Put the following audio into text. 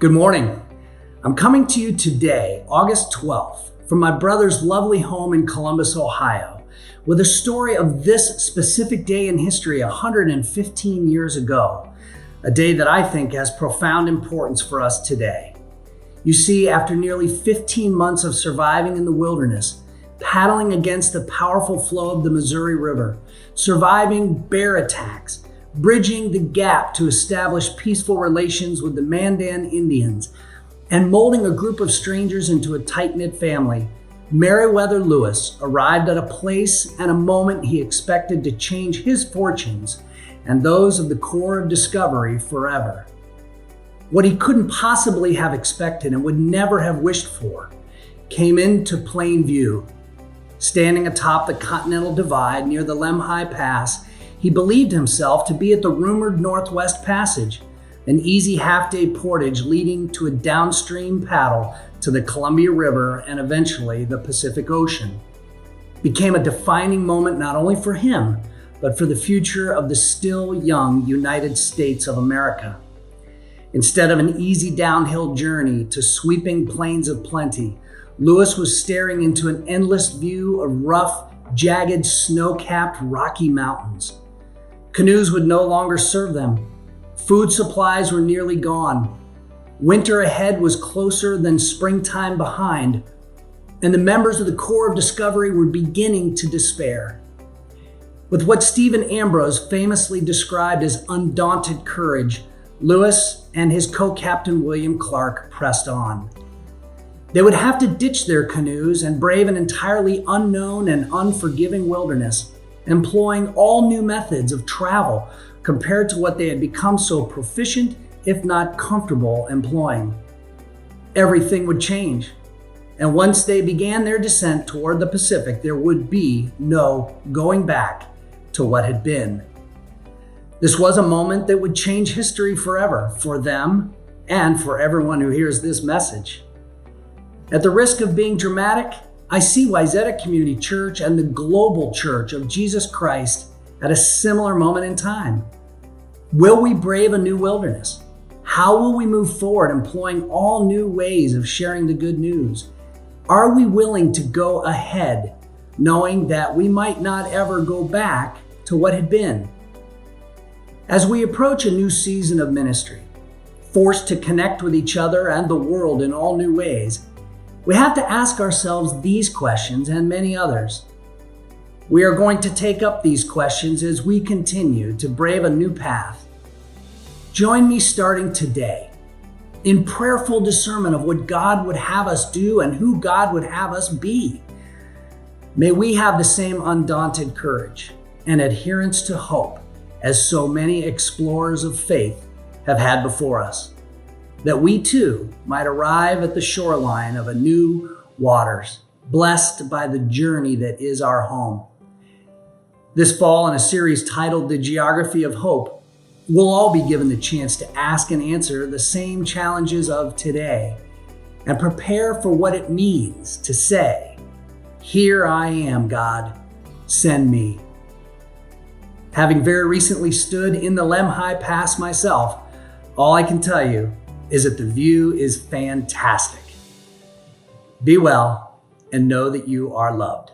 Good morning. I'm coming to you today, August 12th, from my brother's lovely home in Columbus, Ohio, with a story of this specific day in history 115 years ago, a day that I think has profound importance for us today. You see, after nearly 15 months of surviving in the wilderness, paddling against the powerful flow of the Missouri River, surviving bear attacks, bridging the gap to establish peaceful relations with the Mandan Indians, and molding a group of strangers into a tight-knit family, Meriwether Lewis arrived at a place and a moment he expected to change his fortunes and those of the Corps of Discovery forever. What he couldn't possibly have expected and would never have wished for came into plain view. Standing atop the Continental Divide near the Lemhi Pass, he believed himself to be at the rumored Northwest Passage, an easy half-day portage leading to a downstream paddle to the Columbia River and eventually the Pacific Ocean. It became a defining moment not only for him, but for the future of the still young United States of America. Instead of an easy downhill journey to sweeping plains of plenty, Lewis was staring into an endless view of rough, jagged, snow-capped Rocky Mountains. Canoes would no longer serve them. Food supplies were nearly gone. Winter ahead was closer than springtime behind, and the members of the Corps of Discovery were beginning to despair. With what Stephen Ambrose famously described as undaunted courage, Lewis and his co-captain William Clark pressed on. They would have to ditch their canoes and brave an entirely unknown and unforgiving wilderness, employing all new methods of travel compared to what they had become so proficient, if not comfortable, employing. Everything would change, and once they began their descent toward the Pacific, there would be no going back to what had been. This was a moment that would change history forever, for them and for everyone who hears this message. At the risk of being dramatic, I see Wayzata Community Church and the global Church of Jesus Christ at a similar moment in time. Will we brave a new wilderness? How will we move forward employing all new ways of sharing the good news? Are we willing to go ahead, knowing that we might not ever go back to what had been? As we approach a new season of ministry, forced to connect with each other and the world in all new ways, we have to ask ourselves these questions and many others. We are going to take up these questions as we continue to brave a new path. Join me starting today in prayerful discernment of what God would have us do and who God would have us be. May we have the same undaunted courage and adherence to hope as so many explorers of faith have had before us, that we too might arrive at the shoreline of a new waters, blessed by the journey that is our home. This fall, in a series titled The Geography of Hope, we'll all be given the chance to ask and answer the same challenges of today and prepare for what it means to say, "Here I am, God, send me." Having very recently stood in the Lemhi Pass myself, all I can tell you is that the view is fantastic. Be well and know that you are loved.